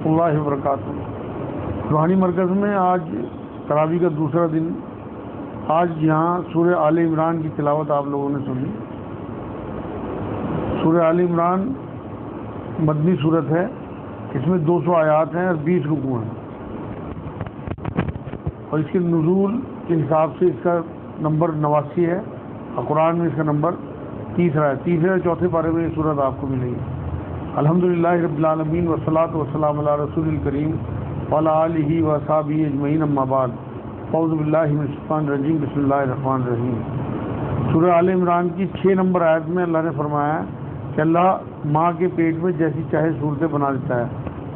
اللہ وبرکاتہ۔ روحانی مرکز میں آج تراویح کا دوسرا دن، آج یہاں سورہ آل عمران کی تلاوت آپ لوگوں نے سنی۔ سورہ آل عمران مدنی صورت ہے، اس میں 200 آیات ہیں اور 20 رکوع ہیں، اور اس کے نزول کے حساب سے اس کا نمبر 89 ہے، اور قرآن میں اس کا نمبر تیسرا ہے۔ تیسرے اور چوتھے پارے میں یہ صورت آپ کو ملے گی۔ الحمدللہ رب العالمین والصلاۃ والسلام علی رسول الکریم وعلی آلہ واصحابہ اجمعین، اما بعد، اعوذ باللہ من الشیطان الرجیم، بسم اللہ الرحمن الرحیم۔ سورہ آل عمران کی 6 نمبر آیت میں اللہ نے فرمایا کہ اللہ ماں کے پیٹ میں جیسی چاہے صورتیں بنا دیتا ہے،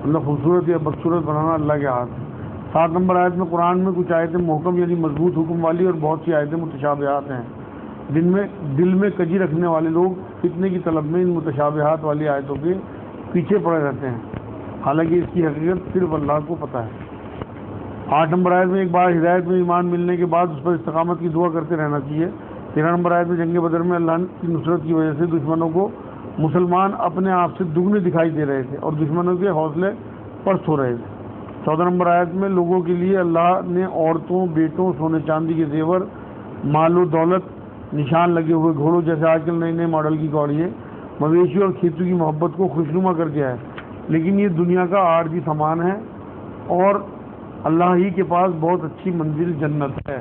مطلب خوبصورت یا بدصورت بنانا اللہ کے ہاتھ ہے۔ 7 نمبر آیت میں قرآن میں کچھ آیتیں محکم یعنی مضبوط حکم والی اور بہت سی آیتیں متشابہات ہیں، جن میں دل میں کجی رکھنے والے لوگ فتنے کی طلب میں ان متشابہات والی آیتوں کے پیچھے پڑے رہتے ہیں، حالانکہ اس کی حقیقت صرف اللہ کو پتہ ہے۔ 8 نمبر آیت میں ایک بار ہدایت میں ایمان ملنے کے بعد اس پر استقامت کی دعا کرتے رہنا چاہیے۔ 13 نمبر آیت میں جنگ بدر میں اللہ کی نصرت کی وجہ سے دشمنوں کو مسلمان اپنے آپ سے دگنے دکھائی دے رہے تھے اور دشمنوں کے حوصلے پست ہو رہے تھے۔ 14 نمبر آیت میں لوگوں کے لیے اللہ نے عورتوں، بیٹوں، سونے چاندی کے زیور، مال و دولت، نشان لگے ہوئے گھوڑوں جیسے آج کل نئے نئے ماڈل کی گاڑیاں، مویشی اور کھیتوں کی محبت کو خوشنما کر دیا ہے، لیکن یہ دنیا کا عارضی سامان ہے اور اللہ ہی کے پاس بہت اچھی منزل جنت ہے۔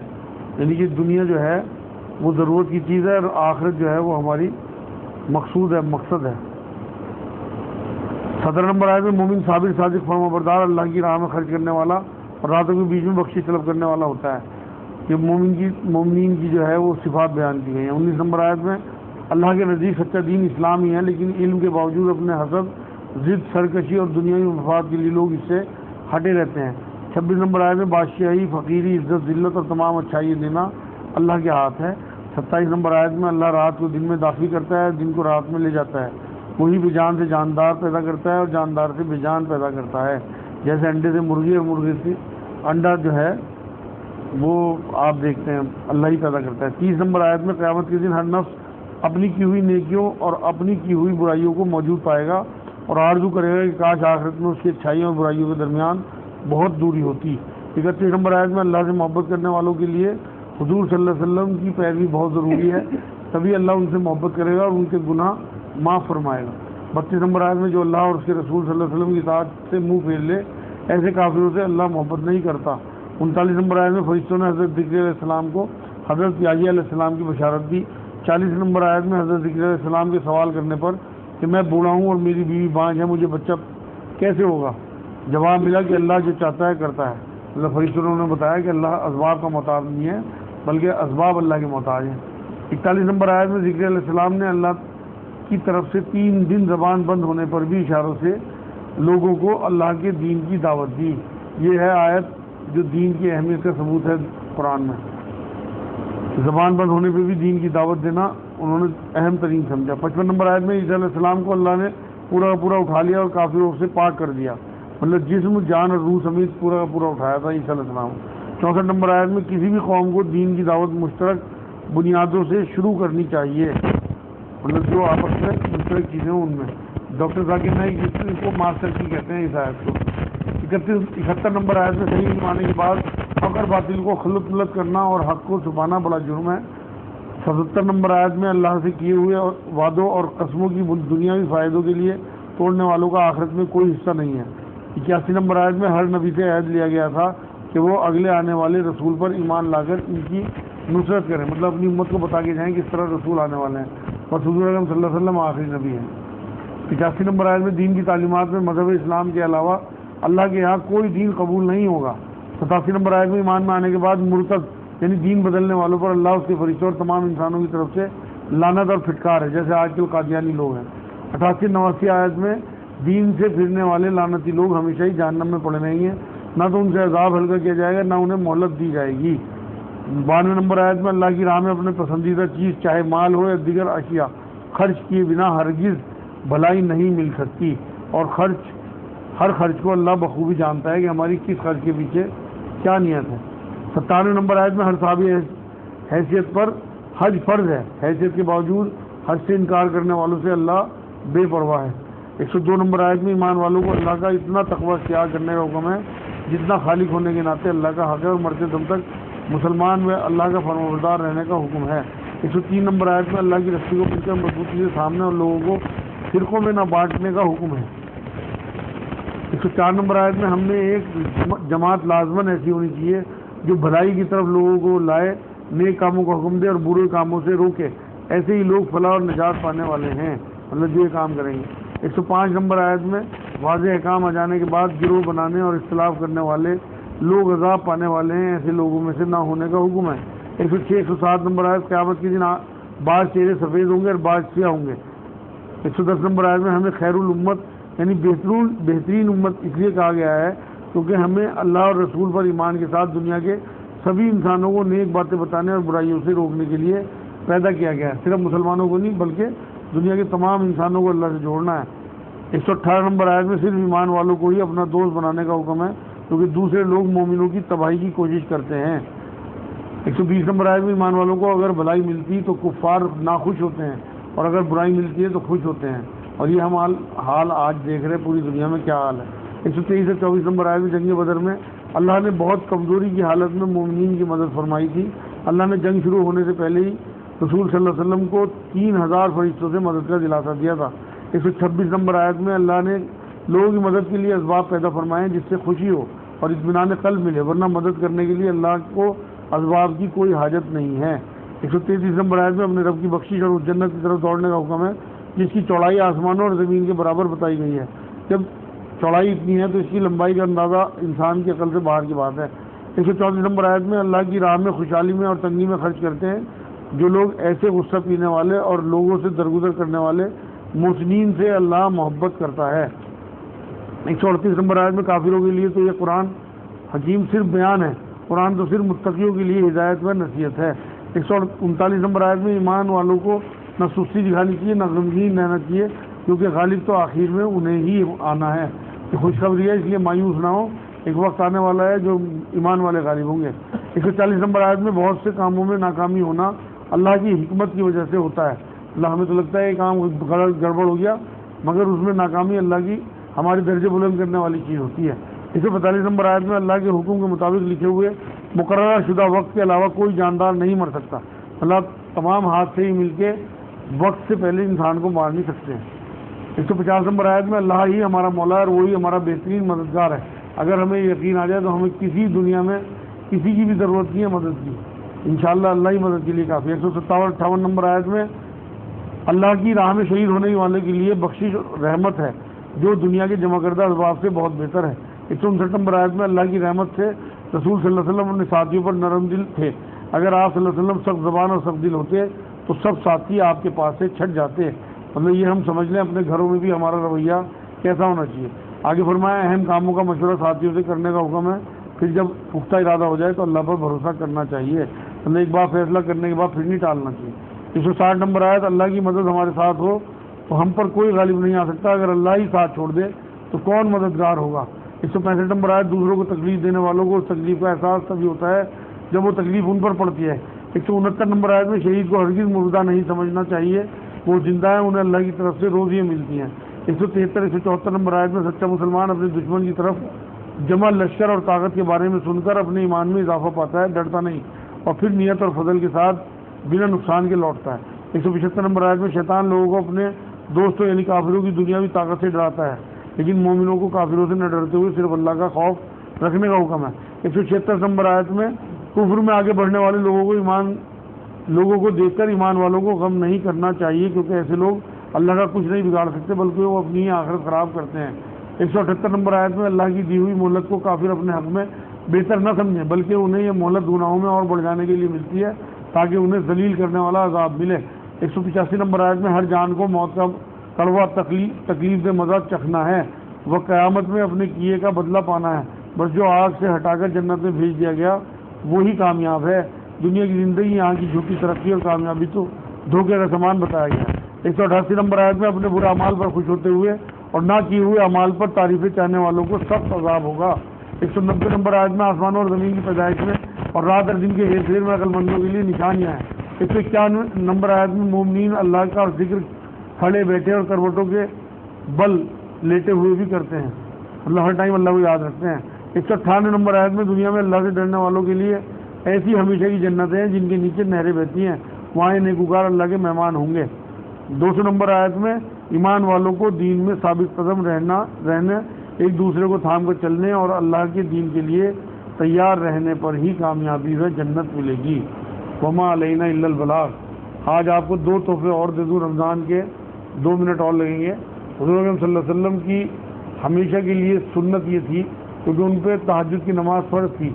یعنی کہ دنیا جو ہے وہ ضرورت کی چیز ہے اور آخرت جو ہے وہ ہماری مقصود ہے، مقصد ہے۔ 17 نمبر آیت میں مومن صابر صادق فرما بردار اللہ کی راہ میں خرچ کرنے والا اور راتوں کے بیچ میں بخشش طلب کرنے والا ہوتا ہے۔ یہ مومنین کی جو ہے وہ صفات بیان کی گئی ہیں۔ 19 نمبر آیت میں اللہ کے نزدیک سچا دین اسلام ہی ہے، لیکن علم کے باوجود اپنے حسد، ضد، سرکشی اور دنیاوی مفاد کے لیے لوگ اس سے ہٹے رہتے ہیں۔ 26 نمبر آیت میں بادشاہی، فقیری، عزت، ذلت اور تمام اچھائی دینا اللہ کے ہاتھ ہے۔ 27 نمبر آیت میں اللہ رات کو دن میں داخل کرتا ہے، دن کو رات میں لے جاتا ہے، وہی بے جان سے جاندار پیدا کرتا ہے اور جاندار سے بے جان پیدا کرتا ہے، جیسے انڈے سے مرغی اور مرغے سے انڈا جو ہے وہ آپ دیکھتے ہیں اللہ ہی پیدا کرتا ہے۔ 30 نمبر آیت میں قیامت کے دن ہر نفس اپنی کی ہوئی نیکیوں اور اپنی کی ہوئی برائیوں کو موجود پائے گا اور آرزو کرے گا کہ کاش آخرت میں اس کی اچھائیوں اور برائیوں کے درمیان بہت دوری ہوتی۔ 31 نمبر آیت میں اللہ سے محبت کرنے والوں کے لیے حضور صلی اللہ علیہ وسلم کی پیروی بہت ضروری ہے، تبھی اللہ ان سے محبت کرے گا اور ان کے گناہ معاف فرمائے گا۔ 32 نمبر آیت میں جو اللہ اور اس کے رسول صلی اللہ علیہ وسلم کی اطاعت سے منہ پھیر لے، ایسے کافروں سے اللہ محبت نہیں کرتا۔ 39 نمبر آیت میں فرشتوں نے حضرت ذکر علیہ السلام کو حضرت یحییٰ علیہ السلام کی بشارت دی۔ 40 نمبر آیت میں حضرت ذکر علیہ السلام کے سوال کرنے پر کہ میں بوڑھا ہوں اور میری بیوی بانجھ ہے، مجھے بچہ کیسے ہوگا، جواب ملا کہ اللہ جو چاہتا ہے کرتا ہے۔ اللہ فرشتوں نے بتایا کہ اللہ اسباب کا محتاج نہیں ہے بلکہ اسباب اللہ کے محتاج ہیں۔ 41 نمبر آیت میں ذکر علیہ السلام نے اللہ کی طرف سے 3 دن زبان بند ہونے پر بھی اشاروں سے لوگوں کو اللہ کے دین کی دعوت دی۔ یہ ہے آیت جو دین کی اہمیت کا ثبوت ہے قرآن میں۔ زبان بند ہونے پہ بھی دین کی دعوت دینا انہوں نے اہم ترین سمجھا۔ 55 نمبر آیت میں عیسیٰ علیہ السلام کو اللہ نے پورا کا پورا اٹھا لیا اور کافروں سے پاک کر دیا، مطلب جسم، جان اور روح سمیت پورا کا پورا اٹھایا تھا عیسیٰ علیہ السلام۔ 64 نمبر آیت میں کسی بھی قوم کو دین کی دعوت مشترک بنیادوں سے شروع کرنی چاہیے، مطلب جو آپس میں مشترک چیزیں ہیں ان میں۔ ڈاکٹر ذاکر نائک جس کو ماسٹر کی کہتے ہیں اس آیت کو۔ 71 نمبر آیت میں صحیح ایمان کے بعد فقر باطل کو خلط ملت کرنا اور حق کو چھپانا بڑا جرم ہے۔ 77 نمبر آیت میں اللہ سے کیے ہوئے وعدوں اور قسموں کی دنیاوی فائدوں کے لیے توڑنے والوں کا آخرت میں کوئی حصہ نہیں ہے۔ 81 نمبر آیت میں ہر نبی سے عہد لیا گیا تھا کہ وہ اگلے آنے والے رسول پر ایمان لا کر ان کی نصرت کریں، مطلب اپنی امت کو بتا کے جائیں کہ اس طرح رسول آنے والے ہیں اور حضور اکرم صلی اللہ علیہ وسلم آخری نبی ہیں۔ 85 نمبر آیت میں دین کی تعلیمات میں مذہب اسلام کے علاوہ اللہ کے یہاں کوئی دین قبول نہیں ہوگا۔ 87 نمبر آیت میں ایمان میں آنے کے بعد مرتد یعنی دین بدلنے والوں پر اللہ، اس کے فرشتوں اور تمام انسانوں کی طرف سے لعنت اور پھٹکار ہے، جیسے آج کل قادیانی لوگ ہیں۔ 88 89 آیت میں دین سے پھرنے والے لعنتی لوگ ہمیشہ ہی جہنم میں پڑے رہیں گے، نہ تو ان سے عذاب ہلکا کیا جائے گا نہ انہیں مہلت دی جائے گی۔ 92 نمبر آیت میں اللہ کی راہ میں اپنے پسندیدہ چیز چاہے مال ہو یا دیگر اشیاء خرچ کیے بنا ہرگز بھلائی نہیں مل سکتی، اور ہر خرچ کو اللہ بخوبی جانتا ہے کہ ہماری کس خرچ کے پیچھے کیا نیت ہے۔ 97 نمبر آیت میں ہر صحابی حیثیت پر حج فرض ہے، حیثیت کے باوجود حج سے انکار کرنے والوں سے اللہ بے پرواہ ہے۔ 102 نمبر آیت میں ایمان والوں کو اللہ کا اتنا تقوی اختیار کرنے کا حکم ہے جتنا خالق ہونے کے ناطے اللہ کا حق ہے، اور مرتے دم تک مسلمان و اللہ کا فرمانبردار رہنے کا حکم ہے۔ 103 نمبر آیت میں اللہ کی رسی کو پکڑ کر مضبوطی سے سامنے اور لوگوں کو فرقوں میں نہ بانٹنے کا حکم ہے۔ 104 نمبر آیت میں ہم نے ایک جماعت لازماً ایسی ہونی چاہیے جو بھلائی کی طرف لوگوں کو لائے، نیک کاموں کو حکم دے اور برے کاموں سے روکے، ایسے ہی لوگ فلاح اور نجات پانے والے ہیں، مطلب جو یہ کام کریں گے۔ 105 نمبر آیت میں واضح احکام آ جانے کے بعد گروہ بنانے اور اختلاف کرنے والے لوگ عذاب پانے والے ہیں، ایسے لوگوں میں سے نہ ہونے کا حکم ہے۔ 106 107 نمبر آیت قیامت کے دن بعض چہرے سفید ہوں گے اور بعض سیاہ ہوں گے۔ 110 نمبر آیت میں ہمیں خیر الامت یعنی بہترین امت اس لیے کہا گیا ہے کیونکہ ہمیں اللہ اور رسول پر ایمان کے ساتھ دنیا کے سبھی انسانوں کو نیک باتیں بتانے اور برائیوں سے روکنے کے لیے پیدا کیا گیا ہے، صرف مسلمانوں کو نہیں بلکہ دنیا کے تمام انسانوں کو اللہ سے جوڑنا ہے۔ 118 نمبر آیت میں صرف ایمان والوں کو ہی اپنا دوست بنانے کا حکم ہے کیونکہ دوسرے لوگ مومنوں کی تباہی کی کوشش کرتے ہیں۔ 120 نمبر آیت میں ایمان والوں کو اگر بھلائی ملتی تو کفار ناخوش ہوتے ہیں اور اگر برائی ملتی ہے تو خوش ہوتے ہیں، اور یہ ہم حال آج دیکھ رہے ہیں پوری دنیا میں کیا حال ہے۔ 123 سے 24 نمبر آیت میں جنگ بدر میں اللہ نے بہت کمزوری کی حالت میں مومنین کی مدد فرمائی تھی۔ اللہ نے جنگ شروع ہونے سے پہلے ہی رسول صلی اللہ علیہ وسلم کو 3000 فرشتوں سے مدد کا دلاسا دیا تھا۔ 126 نمبر آیت میں اللہ نے لوگوں کی مدد کے لیے اسباب پیدا فرمائے جس سے خوشی ہو اور اطمینان قلب ملے، ورنہ مدد کرنے کے لیے اللہ کو اسباب کی کوئی حاجت نہیں ہے۔ 133 نمبر آیت میں اپنے رب کی بخشش اور اس جنت کی طرف دوڑنے کا حکم ہے جس کی چوڑائی آسمانوں اور زمین کے برابر بتائی گئی ہے۔ جب چوڑائی اتنی ہے تو اس کی لمبائی کا اندازہ انسان کی عقل سے باہر کی بات ہے۔ 134 نمبر آیت میں اللہ کی راہ میں خوشحالی میں اور تنگی میں خرچ کرتے ہیں جو لوگ ایسے غصہ پینے والے اور لوگوں سے درگزر کرنے والے محسنین سے اللہ محبت کرتا ہے۔ 138 نمبر آیت میں کافروں کے لیے تو یہ قرآن حکیم صرف بیان ہے، قرآن تو صرف متقیوں کے لیے ہدایت و نصیحت ہے۔ 139 نمبر آیت میں ایمان والوں کو نہ سستی دکھانی چاہیے نہ غمگین رہنا چاہیے کیونکہ غالب تو آخر میں انہیں ہی آنا ہے۔ یہ خوشخبری ہے اس لیے مایوس نہ ہو، ایک وقت آنے والا ہے جو ایمان والے غالب ہوں گے۔ 140 نمبر آیت میں بہت سے کاموں میں ناکامی ہونا اللہ کی حکمت کی وجہ سے ہوتا ہے۔ اللہ ہمیں تو لگتا ہے یہ کام گڑبڑ ہو گیا مگر اس میں ناکامی اللہ کی ہمارے درجے بلند کرنے والی چیز ہوتی ہے۔ 145 نمبر آیت میں اللہ کے حکم کے مطابق لکھے ہوئے مقررہ شدہ وقت کے علاوہ کوئی جاندار نہیں مر سکتا۔ اللہ تمام ہاتھ سے ہی مل کے وقت سے پہلے انسان کو مار نہیں سکتے ہیں۔ 150 نمبر آیت میں اللہ ہی ہمارا مولا ہے اور وہی ہمارا بہترین مددگار ہے، اگر ہمیں یقین آ جائے تو ہمیں کسی دنیا میں کسی کی بھی ضرورت نہیں ہے مدد کی، انشاءاللہ اللہ ہی مدد کے لیے کافی ہے۔ 157 نمبر آیت میں اللہ کی راہ میں شہید ہونے والے کے لیے بخشش رحمت ہے جو دنیا کے جمع کردہ اسباب سے بہت بہتر ہے۔ 159 نمبر آیت میں اللہ کی رحمت سے رسول صلی اللہ علیہ وسلم اپنے ساتھیوں پر نرم دل تھے، اگر آپ صلی اللہ علیہ وسلم سخت زبان اور سخت دل ہوتے تو سب ساتھی آپ کے پاس سے چھٹ جاتے، مطلب یہ ہم سمجھ لیں اپنے گھروں میں بھی ہمارا رویہ کیسا ہونا چاہیے۔ آگے فرمایا اہم کاموں کا مشورہ ساتھیوں سے کرنے کا حکم ہے، پھر جب پختہ ارادہ ہو جائے تو اللہ پر بھروسہ کرنا چاہیے، مطلب ایک بار فیصلہ کرنے کے بعد پھر نہیں ٹالنا چاہیے۔ 160 نمبر آیت اللہ کی مدد ہمارے ساتھ ہو تو ہم پر کوئی غالب نہیں آ سکتا، اگر اللہ ہی ساتھ چھوڑ دے تو کون مددگار ہوگا۔ 165 نمبر آیت دوسروں کو تکلیف دینے والوں کو اس تکلیف کا احساس تبھی ہوتا ہے جب وہ تکلیف ان پر پڑتی ہے۔ 169 نمبر آیت میں شہید کو ہرگز مردہ نہیں سمجھنا چاہیے، وہ زندہ ہیں، انہیں اللہ کی طرف سے روزیاں ملتی ہیں۔ 173 174 نمبر آیت میں سچا مسلمان اپنے دشمن کی طرف جمع لشکر اور طاقت کے بارے میں سن کر اپنے ایمان میں اضافہ پاتا ہے، ڈرتا نہیں، اور پھر نیت اور فضل کے ساتھ بنا نقصان کے لوٹتا ہے۔ 175 نمبر آیت میں شیطان لوگوں کو اپنے دوستوں یعنی کافروں کی دنیاوی طاقت سے ڈراتا ہے، لیکن مومنوں کو کافروں سے نہ ڈرتے ہوئے صرف اللہ کا خوف رکھنے کا حکم ہے۔ 176 نمبر آیت میں کفر میں آگے بڑھنے والے لوگوں کو دیکھ کر ایمان والوں کو غم نہیں کرنا چاہیے کیونکہ ایسے لوگ اللہ کا کچھ نہیں بگاڑ سکتے بلکہ وہ اپنی آخرت خراب کرتے ہیں۔ 178 نمبر آیت میں اللہ کی دی ہوئی مہلت کو کافر اپنے حق میں بہتر نہ سمجھیں بلکہ انہیں یہ مہلت گناہوں میں اور بڑھ جانے کے لیے ملتی ہے تاکہ انہیں ذلیل کرنے والا عذاب ملے۔ 185 نمبر آیت میں ہر جان کو موت کا کڑوا تکلیف دہ مزہ چکھنا ہے، وہ قیامت میں اپنے کیے کا بدلہ پانا ہے، بس جو آگ سے ہٹا کر جنت میں بھیج دیا گیا وہی کامیاب ہے۔ دنیا کی زندگی یہاں کی جھوٹی ترقی اور کامیابی تو دھوکے کا سامان بتایا گیا۔ 188 نمبر آیت میں اپنے برے اعمال پر خوش ہوتے ہوئے اور نہ کیے ہوئے اعمال پر تعریفیں چاہنے والوں کو سخت عذاب ہوگا۔ 190 نمبر آیت میں آسمانوں اور زمین کی پیدائش میں اور رات اور دن کے ہیر پھیر میں عقل مندوں کے لیے نشانیاں ہیں۔ 191 نمبر آیت میں مومنین اللہ کا ذکر کھڑے بیٹھے اور کروٹوں کے بل لیٹے ہوئے بھی کرتے ہیں، مطلب ہر ٹائم اللہ کو یاد رکھتے ہیں۔ 198 نمبر آیت میں دنیا میں اللہ سے ڈرنے والوں کے لیے ایسی ہمیشہ کی جنتیں ہیں جن کے نیچے نہریں بہتی ہیں، وہاں نیکوکار اللہ کے مہمان ہوں گے۔ 200 نمبر آیت میں ایمان والوں کو دین میں ثابت قدم رہنے، ایک دوسرے کو تھام کر چلنے اور اللہ کے دین کے لیے تیار رہنے پر ہی کامیابی و جنت ملے گی۔ وما علینا الا البلاغ۔ آج آپ کو 2 تحفے اور دے دوں، رمضان کے 2 منٹ اور لگیں گے۔ حضور اکرم صلی اللہ علیہ وسلم کی ہمیشہ کے لیے سنت یہ تھی، کیونکہ ان پہ تہجد کی نماز فرض تھی۔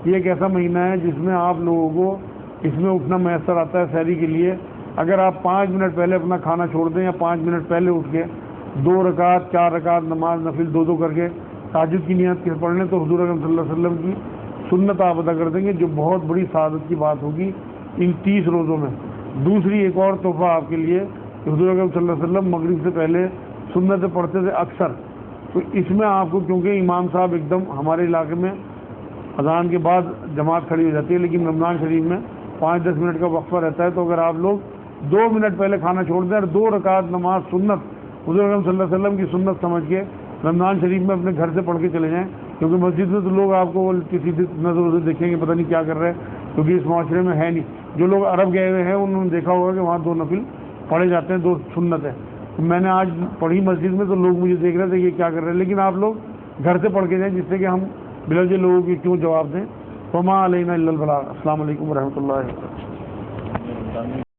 یہ ایک ایسا مہینہ ہے جس میں آپ لوگوں کو اس میں اٹھنا میسر آتا ہے سحری کے لیے۔ اگر آپ 5 منٹ پہلے اپنا کھانا چھوڑ دیں یا 5 منٹ پہلے اٹھ کے 2 رکعت 4 رکعت نماز نفل 2 کر کے تہجد کی نیت کے پڑھ لیں تو حضور اکرم صلی اللہ علیہ وسلم کی سنت آپ ادا کر دیں گے، جو بہت بڑی سعادت کی بات ہوگی ان 30 روزوں میں۔ دوسری ایک اور تحفہ آپ کے لیے، حضور اکرم صلی اللہ علیہ وسلم مغرب سے پہلے سنت پڑھتے تھے اکثر، تو اس میں آپ کو، کیونکہ امام صاحب ایک دم ہمارے علاقے میں اذان کے بعد جماعت کھڑی ہو جاتی ہے، لیکن رمضان شریف میں 5-10 منٹ کا وقفہ رہتا ہے، تو اگر آپ لوگ 2 منٹ پہلے کھانا چھوڑ دیں اور 2 رکعت نماز سنت حضور اکرم صلی اللہ علیہ وسلم کی سنت سمجھ کے رمضان شریف میں اپنے گھر سے پڑھ کے چلے جائیں، کیونکہ مسجد میں تو لوگ آپ کو کسی نظر سے دیکھیں گے، پتہ نہیں کیا کر رہے ہیں، کیونکہ اس معاشرے میں ہے نہیں۔ جو لوگ عرب گئے ہوئے ہیں انہوں نے دیکھا ہوگا کہ وہاں 2 نفل پڑھے جاتے ہیں، 2 سنت ہے۔ میں نے آج پڑھی مسجد میں تو لوگ مجھے دیکھ رہے تھے یہ کیا کر رہے ہیں، لیکن آپ لوگ گھر سے پڑھ کے جائیں، جس سے کہ ہم بلوچے لوگوں کی کیوں جواب دیں۔ وما علینا الا البلاغ۔ السلام علیکم ورحمۃ اللہ وبرکاتہ۔